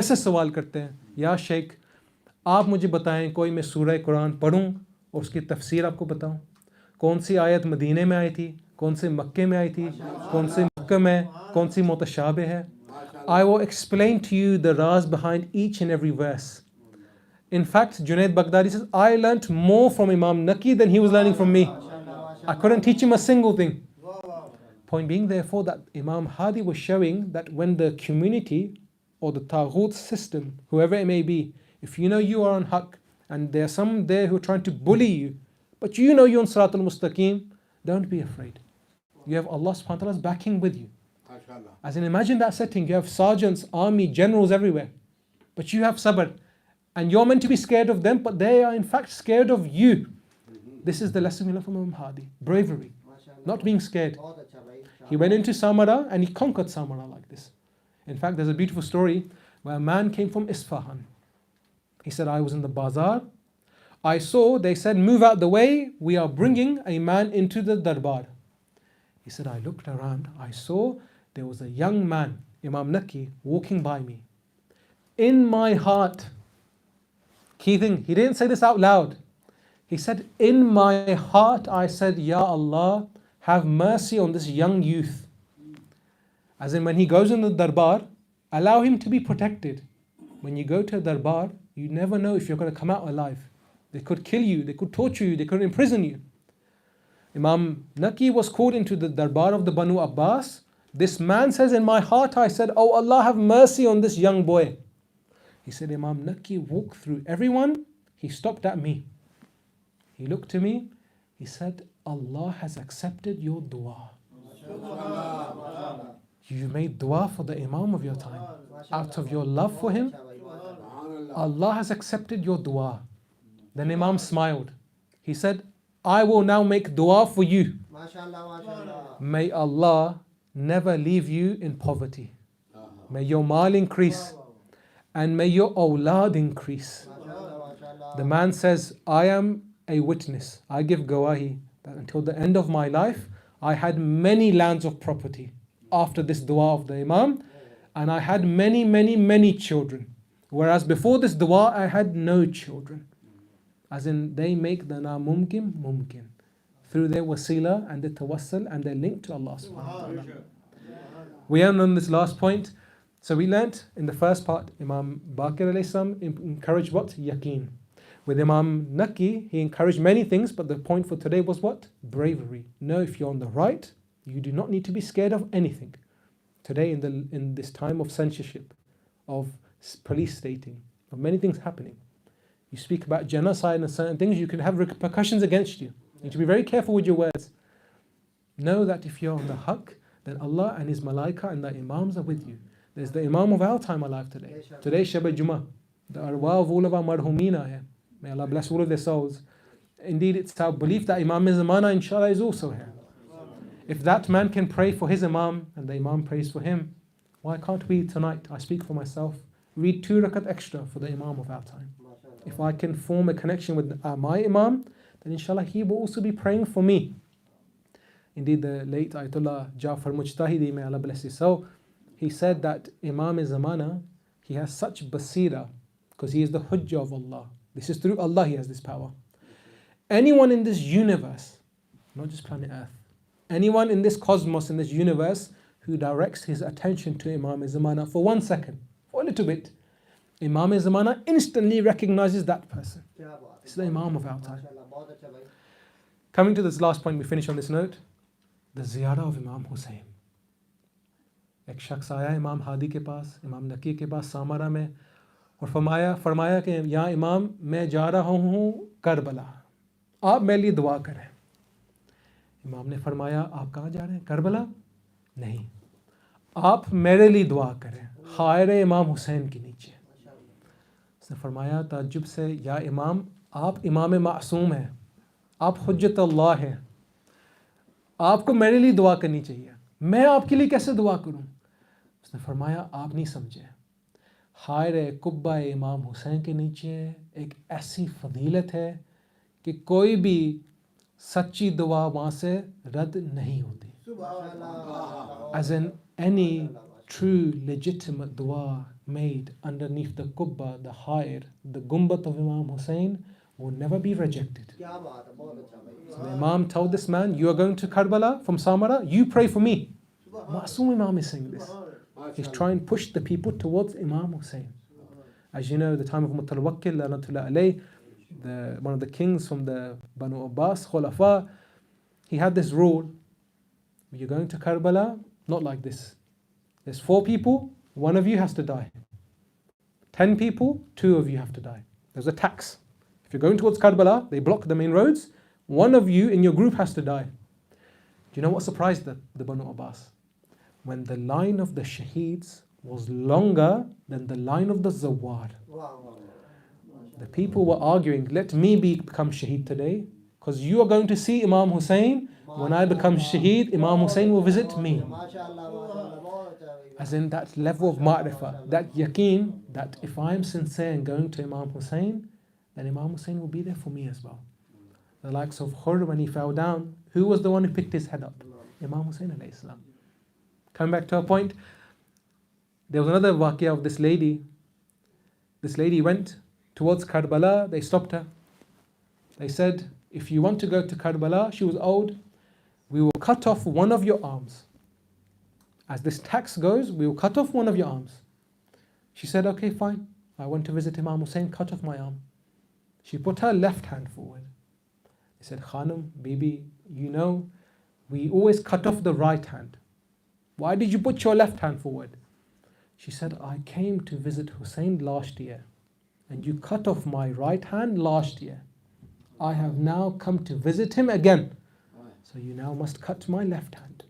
ऐसे सवाल करते हैं, या शेख आप मुझे बताएं कोई मैं सूरह कुरान पढ़ूं और उसकी तफसीर आपको बताऊं, कौन सी आयत मदीने में आई थी, कौन से मक्के में आई थी, कौन से मुहक्कम है, कौन सी मुतशाबिह है. I will explain to you the raz behind each and every verse. In fact, Junaid Baghdadi says, I learnt more from Imam Naqi than he was learning from me. I couldn't teach him a single thing. Point being, therefore, that Imam Hadi was showing that when the community or the Taghut system, whoever it may be, if you know you are on haqq and there are some there who are trying to bully you, but you know you're on Sirat al-Mustaqim, don't be afraid. You have Allah subhanahu wa ta'ala's backing with you. As in, imagine that setting, you have sergeants, army, generals everywhere, but you have sabr, and you're meant to be scared of them, but they are in fact scared of you. This is the lesson we learn from Imam Hadi, bravery, not being scared. He went into Samara and he conquered Samara like this. In fact, there's a beautiful story where a man came from Isfahan. He said, I was in the bazaar, I saw, they said, move out the way, we are bringing a man into the darbar. He said, I looked around, I saw there was a young man, Imam Naqi, walking by me. In my heart, key thing, he didn't say this out loud. He said, in my heart, I said, Ya Allah, have mercy on this young youth. As in, when he goes in the darbar, allow him to be protected. When you go to a darbar, you never know if you're going to come out alive. They could kill you, they could torture you, they could imprison you. Imam Naqi was called into the darbar of the Banu Abbas. This man says, in my heart I said, oh Allah, have mercy on this young boy. He said, Imam Naqi walked through everyone, he stopped at me. He looked to me, he said, Allah has accepted your dua. You made dua for the Imam of your time. Out of your love for him, Allah has accepted your dua. Then Imam smiled. He said, I will now make dua for you. May Allah never leave you in poverty. May your mal increase and may your awlad increase. The man says, I am a witness. I give gawahi that until the end of my life, I had many lands of property after this dua of the Imam, and I had many, many, many children. Whereas before this dua, I had no children. As in, they make the namumkin mumkin through their wasila and their tawassul and their link to Allah subhanahu wa ta'ala. We end on this last point. So we learnt in the first part, Imam Baqir alayhi salam encouraged what? Yaqeen. With Imam Naqi, he encouraged many things, but the point for today was what? Bravery. Know if you're on the right, you do not need to be scared of anything. Today, in this time of censorship, of police stating, of many things happening, you speak about genocide and certain things, you can have repercussions against you. You need to be very careful with your words. Know that if you're on the haqq, then Allah and His malaika and the imams are with you. There's the imam of our time alive today. Today, Shab Jummah. The arwah of all of our marhumin are here. May Allah bless all of their souls. Indeed, it's our belief that Imam Zamana, inshallah, is also here. If that man can pray for his imam and the imam prays for him, why can't we tonight, I speak for myself, read 2 rakat extra for the imam of our time? If I can form a connection with my imam, then inshallah he will also be praying for me. Indeed, the late Ayatollah Jafar Mujtahidi, may Allah bless his soul, he said that Imam Zamana, he has such basira because he is the hujjah of Allah. This is through Allah he has this power. Anyone in this universe, not just planet Earth, anyone in this cosmos, in this universe, who directs his attention to Imam Zamana for 1 second, for a little bit, Imam Zamana instantly recognizes that person. This is the Imam of our time. Coming to this last point, we finish on this note, the ziyarah of Imam Hussain. एक शख्स आया इमाम हादी के पास, इमाम नकी के पास सामरा में, और फरमाया कि यहाँ इमाम मैं जा रहा हूँ करबला, आप मेरे लिए दुआ करें. इमाम ने फरमाया आप कहाँ जा रहे हैं? करबला? नहीं, आप मेरे लिए दुआ करें खायर इमाम हुसैन के नीचे. उसने फरमाया ताज्जुब से, या इमाम आप इमाम मासूम हैं, आप हुज्जत अल्लाह हैं, आपको मेरे लिए दुआ करनी चाहिए, मैं आपके लिए कैसे दुआ करूं? उसने फरमाया आप नहीं समझे, खायर कुब्बा इमाम हुसैन के नीचे एक ऐसी फजीलत है कि कोई भी सच्ची दुआ वहाँ से रद्द नहीं होती. As in, any true legitimate dua made underneath the kubba, the hair, the gumbat of Imam Hussein will never be rejected. So the Imam told this man, you are going to Karbala from Samara, you pray for me. Ma'soom Imam is saying this. He's trying to push the people towards Imam Hussein. As you know, the time of Mutalawakkil, Lanatullah alayh, one of the kings from the Banu Abbas, Khulafa, he had this rule. You're going to Karbala, not like this. There's 4 people, 1 of you has to die. 10 people, 2 of you have to die. There's a tax. If you're going towards Karbala, they block the main roads, 1 of you in your group has to die. Do you know what surprised the Banu Abbas? When the line of the Shaheeds was longer than the line of the Zawar. The people were arguing, let me become Shaheed today, because you are going to see Imam Hussein. When I become Shaheed, Imam Hussein will visit me. As in that level of ma'rifah, that yaqeen, that if I am sincere in going to Imam Hussein, then Imam Hussein will be there for me as well. The likes of Khur, when he fell down, who was the one who picked his head up? Imam Hussein alayhi salam. Coming back to our point, there was another waqia of this lady. This lady went towards Karbala, they stopped her. They said, if you want to go to Karbala, she was old, we will cut off one of your arms. As this tax goes, we will cut off one of your arms. She said, okay, fine. I want to visit Imam Hussein, cut off my arm. She put her left hand forward. They said, Khanum, Bibi, you know, we always cut off the right hand. Why did you put your left hand forward? She said, I came to visit Hussein last year, and you cut off my right hand last year. I have now come to visit him again. So you now must cut my left hand.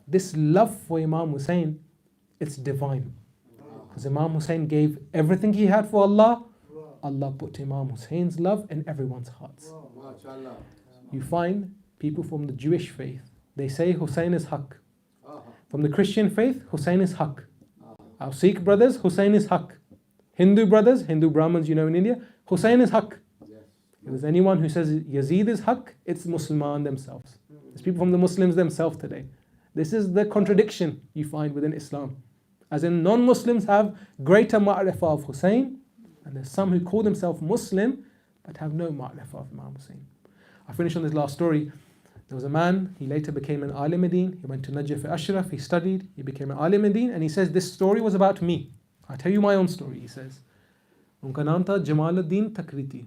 This love for Imam Hussein, it's divine. Because Imam Hussein gave everything he had for Allah. Allah put Imam Hussein's love in everyone's hearts. You find people from the Jewish faith, they say Hussein is Haqq. From the Christian faith, Hussein is Haqq. Our Sikh brothers, Hussein is Haqq. Hindu brothers, Hindu Brahmins, you know, in India, Hussein is Haqq. If there's anyone who says Yazid is Haqq, it's Musliman themselves. There's people from the Muslims themselves today. This is the contradiction you find within Islam. As in, non-Muslims have greater ma'rifah of Hussein, and there's some who call themselves Muslim but have no ma'rifah of Imam Hussein. I finish on this last story. There was a man, he later became an alim Din. He went to Najaf Ashraf, he studied, he became an alim Din, and he says, this story was about me. I'll tell you my own story, he says. उनका नाम था जमालुद्दीन तकरीती.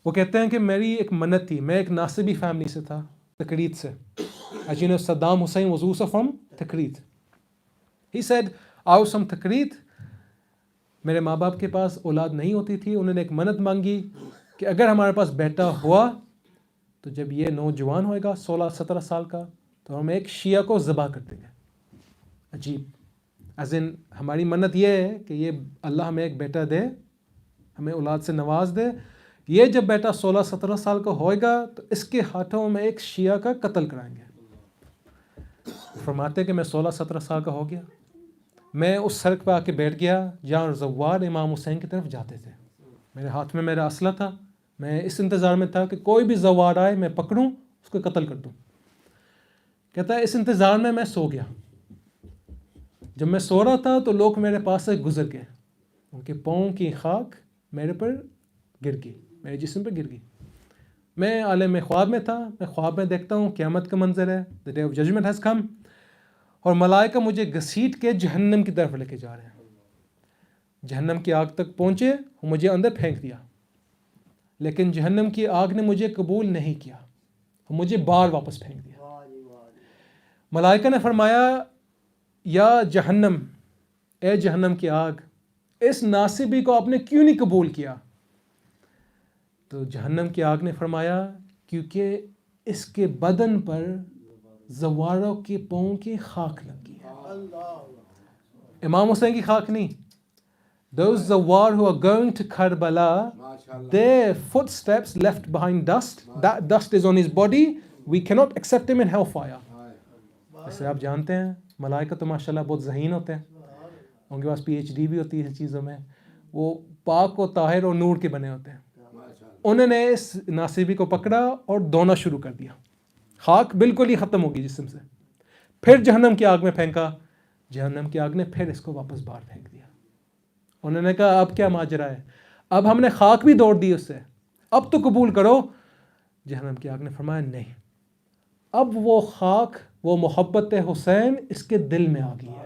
वो कहते हैं कि मेरी एक मन्नत थी, मैं एक नासिबी फैमिली से था, तकरीत से. As you know, Saddam Hussein was also from Takrit. He said, I was from Takrit. मेरे माँ बाप के पास औलाद नहीं होती थी. उन्होंने एक मन्नत मांगी कि अगर हमारे पास बेटा हुआ तो जब ये नौजवान होएगा 16-17 साल का तो हम एक शिया को ज़बा कर देंगे. अजीब. As in, हमारी मन्नत ये है कि ये अल्लाह हमें एक बेटा दे, हमें औलाद से नवाज दे. ये जब बेटा 16-17 साल का होएगा तो इसके हाथों में एक शिया का कत्ल कराएंगे. फरमाते कि मैं 16-17 साल का हो गया. मैं उस सड़क पर आके बैठ गया जहाँ ज़वार इमाम हुसैन की तरफ जाते थे. मेरे हाथ में मेरा असला था. मैं इस इंतज़ार में था कि कोई भी ज़वार आए मैं पकड़ूं, उसको कत्ल कर दूं. कहता है इस इंतज़ार में मैं सो गया. जब मैं सो रहा था तो लोग मेरे पास से गुजर गए. उनके पाँव की खाक मेरे पर गिर गई, मेरे जिस्म पर गिर गई. मैं आलम ख्वाब में था. मैं ख्वाब में देखता हूँ क़यामत का मंजर है, the day of judgement has come, और मलाइका मुझे घसीट के जहन्नम की तरफ लेके जा रहे हैं. जहन्नम की आग तक पहुँचे और मुझे अंदर फेंक दिया, लेकिन जहन्नम की आग ने मुझे कबूल नहीं किया और मुझे बाहर वापस फेंक दिया. मलाइका ने फरमाया, या जहन्नम, ए जहन्नम की आग, इस नासिबी को आपने क्यों नहीं कबूल किया? तो जहन्नम की आग ने फरमाया, क्योंकि इसके बदन पर ज़वारों के पाँव की खाक लगी है. इमाम हुसैन की खाक नहीं. Those Zawar who are going to Karbala, their footsteps left behind dust. That dust is on his body. We cannot accept him in hellfire. जैसे आप जानते हैं मलाइका तो माशाल्लाह बहुत ज़हीन होते हैं. उनके पास PhD भी होती है इस चीज़ों में. वो पाक और ताहिर और नूर के बने होते हैं. उन्होंने इस नासिबी को पकड़ा और दौड़ना शुरू कर दिया. खाक बिल्कुल ही ख़त्म होगी जिस्म से. फिर जहन्नम की आग में फेंका जहन्नम की आग ने फिर इसको वापस बाहर फेंक दिया। उन्होंने कहा अब क्या माजरा है, अब हमने खाक भी दौड़ दी उससे, अब तो कबूल करो। जहन्नम की आग ने फरमाया नहीं, अब वो खाक, वो मोहब्बत हुसैन इसके दिल में आ गई है,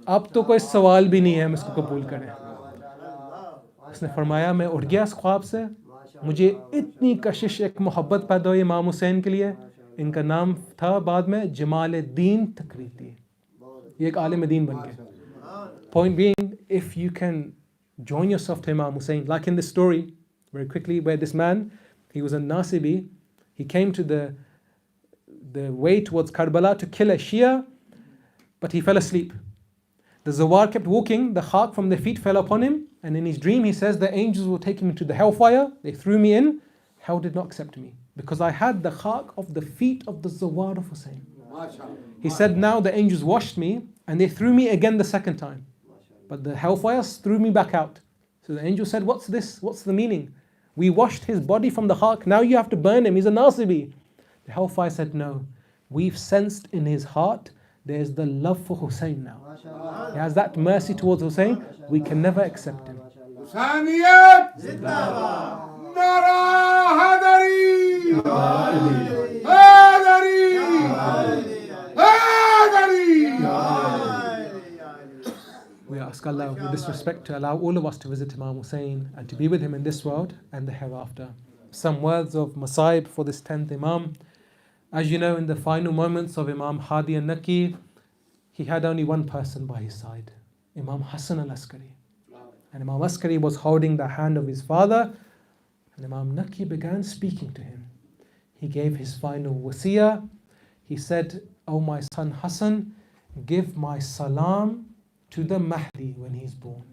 अब तो कोई सवाल भी नहीं है हम इसको कबूल करें। उसने फरमाया मैं उठ गया इस ख्वाब से, मुझे इतनी कशिश, एक मोहब्बत पैदा हुई इमाम हुसैन के लिए। इनका नाम था बाद में जमाल-उद-दीन तकरीती, ये एक आलिम दीन बन गए। Point being, if you can join yourself to Imam Hussein, like in this story, very quickly, where this man, he was a Nasibi, he came to the way towards Karbala to kill a Shia, but he fell asleep. The Zawar kept walking, the khak from their feet fell upon him, and in his dream he says, the angels will take him to the hellfire, they threw me in, hell did not accept me, because I had the khak of the feet of the Zawar of Hussein. He said, now the angels washed me, and they threw me again the second time. But the hellfire threw me back out. So the angel said, what's this? What's the meaning? We washed his body from the khak, now you have to burn him, he's a Nasibi. The hellfire said, no, we've sensed in his heart, there's the love for Hussein now. He has that mercy towards Hussein, we can never accept him. Husainiyat Zindabad. Nara Hadari. Hadari. We ask Allah with this respect to allow all of us to visit Imam Hussein and to be with him in this world and the hereafter. Some words of Masaib for this 10th Imam. As you know, in the final moments of Imam Hadi al-Naqi, he had only one person by his side, Imam Hassan al-Askari. And Imam Askari was holding the hand of his father, and Imam Naqi began speaking to him. He gave his final wasiyah. He said, "O my son Hassan, give my salam to the Mahdi when he's born.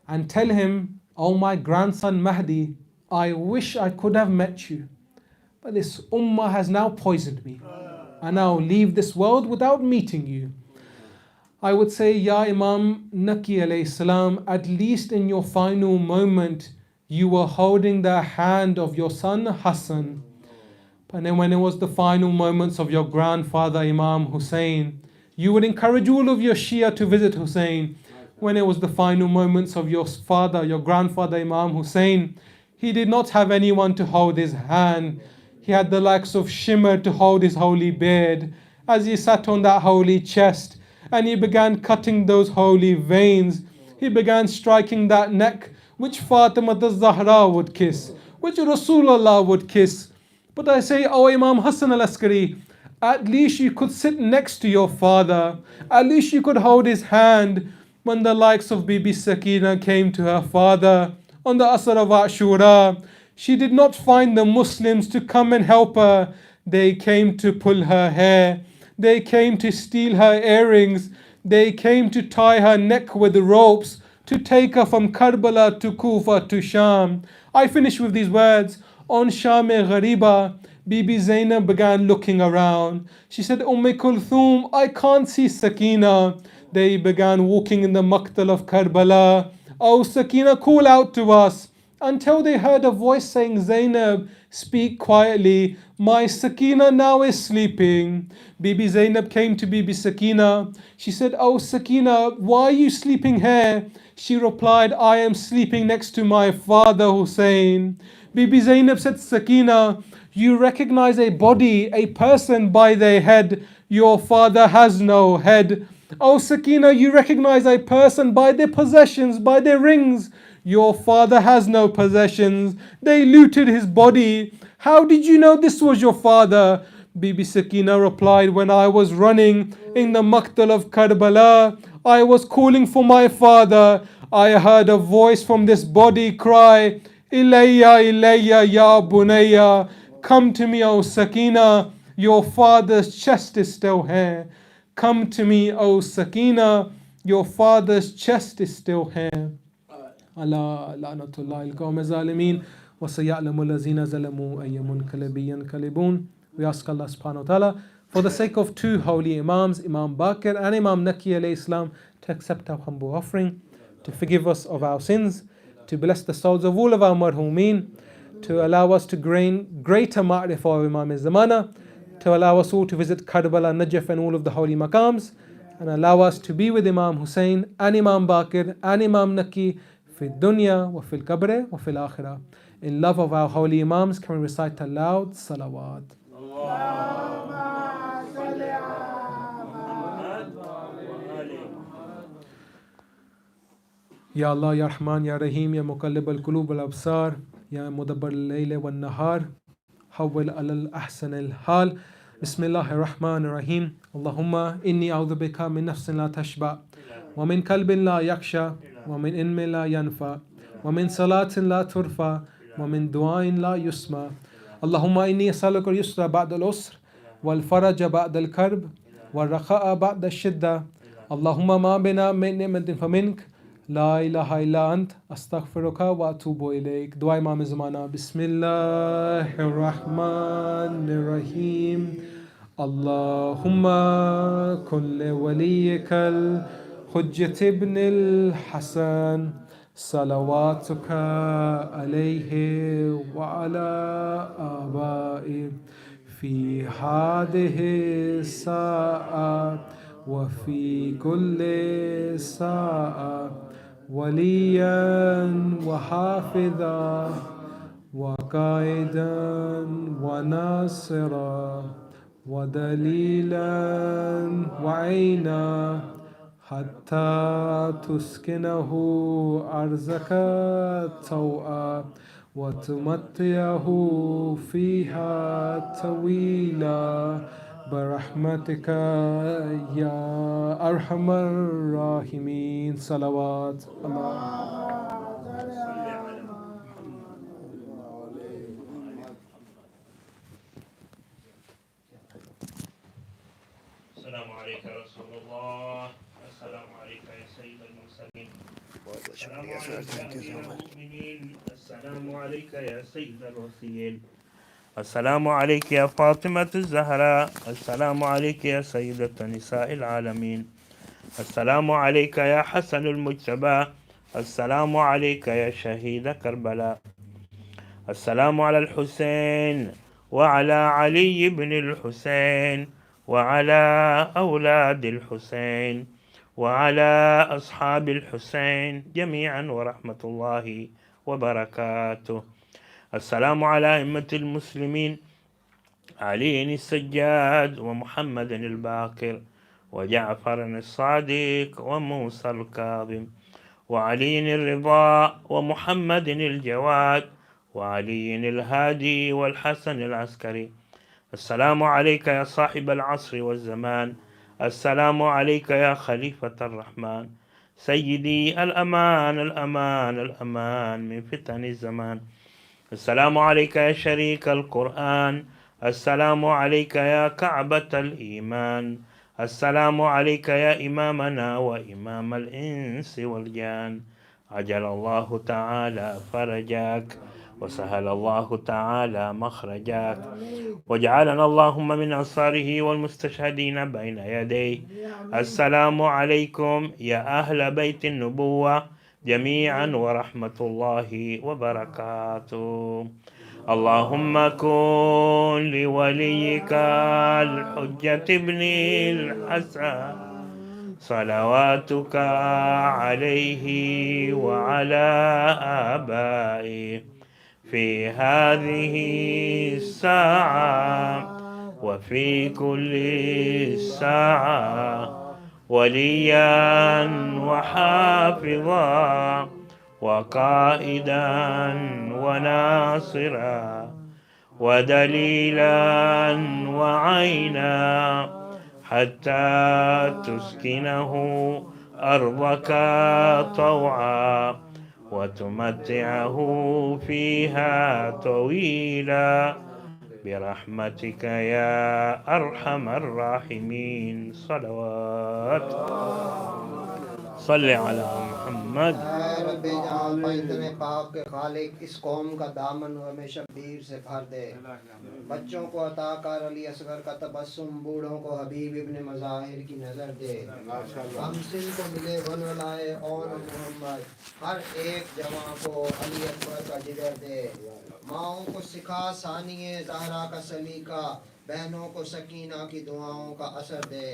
And tell him, O my grandson Mahdi, I wish I could have met you. But this ummah has now poisoned me. And I'll leave this world without meeting you." I would say, Ya Imam Naqi alayhi salam, at least in your final moment, you were holding the hand of your son Hassan. And then when it was the final moments of your grandfather Imam Hussein, you would encourage all of your Shia to visit Hussein. When it was the final moments of your father, your grandfather Imam Hussein, he did not have anyone to hold his hand. He had the likes of Shimmer to hold his holy beard. As he sat on that holy chest and he began cutting those holy veins, he began striking that neck which Fatima al-Zahra would kiss, which Rasulullah would kiss. But I say, O Imam Hassan al-Askari, at least you could sit next to your father. At least you could hold his hand when the likes of Bibi Sakina came to her father on the Asr of Ashura. She did not find the Muslims to come and help her. They came to pull her hair. They came to steal her earrings. They came to tie her neck with ropes to take her from Karbala to Kufa to Sham. I finish with these words. On Sham-e-Ghariba, Bibi Zainab began looking around. She said, Kulthum, I can't see Sakina. They began walking in the Maqtal of Karbala. Oh Sakina, call out to us. Until they heard a voice saying, Zainab, speak quietly. My Sakina now is sleeping. Bibi Zainab came to Bibi Sakina. She said, Oh Sakina, why are you sleeping here? She replied, I am sleeping next to my father Hussein. Bibi Zainab said, Sakina, you recognize a body, a person by their head. Your father has no head. Oh Sakina, you recognize a person by their possessions, by their rings. Your father has no possessions. They looted his body. How did you know this was your father? Bibi Sakina replied, when I was running in the Maqtal of Karbala, I was calling for my father. I heard a voice from this body cry, Ilayya, Ilayya, Ya Bunayya. Come to me, O Sakina. Your father's chest is still here. Come to me, O Sakina. Your father's chest is still here. Allah la'natullah al-qawm zalimin wa sayalamu allazina zalamu ayyamun kalabiyan kalibun. We ask Allah subhanahu wa ta'ala for the sake of two holy Imams, Imam Baqir and Imam Naqi alayhi salam, to accept our humble offering, to forgive us of our sins, to bless the souls of all of our marhumeen, to allow us to gain greater ma'rifah of Imam al-Zamana, to allow us all to visit Karbala, Najaf and all of the holy maqams, and allow us to be with Imam Hussein and Imam Baqir and Imam Naqi fi dunya wa fil qabr wa fil akhirah. In love of our holy Imams, can we recite aloud salawat? Ya Allah, Ya Rahman, Ya Rahim, Ya Muqallib al-Qulub al-Absar, Ya Mudabbar al-Layl wal-Nahar, Hawwil al-Ahsan al-Hal. Bismillahir Rahmanir Rahim. Allahumma inni a'udhu bika min nafsin la tashba, wa min kalbin la yaksha, wa min ilmin la yanfa, wa min salatin la turfa, wa min du'ain la yusma. Allahumma inni as'aluka al-yusra ba'da al-usr, wal faraja ba'da al-karb, wal rakha'a ba'da al-shidda. Allahumma ma bina min ni'matin famink. لا إله إلا أنت أستغفرك وأتوب إليك. دعاء إمام زمانة. بسم الله الرحمن الرحيم. اللهم كن لوليك الحجة ابن الحسن صلواتك عليه وعلى آبائه في هذه الساعة وفي كل ساعة وليا وحافظا وقائدا وناصرا ودليلا وعينا حتى تسكنه أرزك طوعا وتمتعه فيها طويلا برحمتك يا أرحم الراحمين. صلوات الله. السلام عليك يا رسول الله. السلام عليك يا سيد المرسلين. السلام عليك يا أمير المؤمنين. السلام عليك يا سيد الوصيين. السلام عليك يا فاطمة الزهراء. السلام عليك يا سيدة نساء العالمين. السلام عليك يا حسن المجتبى. السلام عليك يا شهيد كربلاء. السلام على الحسين وعلى علي بن الحسين وعلى أولاد الحسين وعلى أصحاب الحسين جميعا ورحمة الله وبركاته. السلام على أئمة المسلمين علي السجاد ومحمد الباقر وجعفر الصادق وموسى الكاظم وعلي الرضا ومحمد الجواد وعلي الهادي والحسن العسكري. السلام عليك يا صاحب العصر والزمان. السلام عليك يا خليفة الرحمن سيدي الأمان الأمان الأمان من فتن الزمان. السلام عليك يا شريك القرآن. السلام عليك يا كعبة الإيمان. السلام عليك يا إمامنا وإمام الإنس والجان. عجل الله تعالى فرجك وسهل الله تعالى مخرجك وجعلنا اللهم من أنصاره والمستشهدين بين يديه. السلام عليكم يا أهل بيت النبوة جميعا ورحمة الله وبركاته. اللهم كن لوليك الحجة ابن الحسن صلواتك عليه وعلى آبائه في هذه الساعة وفي كل ساعة وليا وحافظا وقائدا وناصرا ودليلا وعينا حتى تسكنه أرضك طوعا وتمتعه فيها طويلا برحمتك يا أرحم الراحمين. صلوات. صل على محمد. रब्बे जहाँ पैतने पाक के खालिक इस कौम का दामन हमेशा शबीर से भर दे। बच्चों को अता कर अली असगर का तबस्सुम, बूढ़ों को हबीब इब्ने मज़ाहिर की नज़र दे। हमसिन को मिले वनवलाए और मोहम्मद, हर एक जवां को अली अकबर का जिगर दे। माओं को सिखा सानिए ज़हरा का सलीका, बहनों को सकीना की दुआओं का असर दे।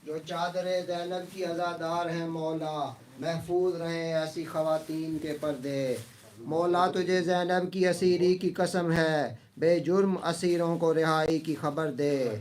जो चादरे ज़ैनब की अज़ादार हैं मौला, महफूज रहें ऐसी ख़वातीन के पर्दे। मौला तुझे ज़ैनब की असीरी की कसम है, बेजुर्म असीरों को रिहाई की खबर दे।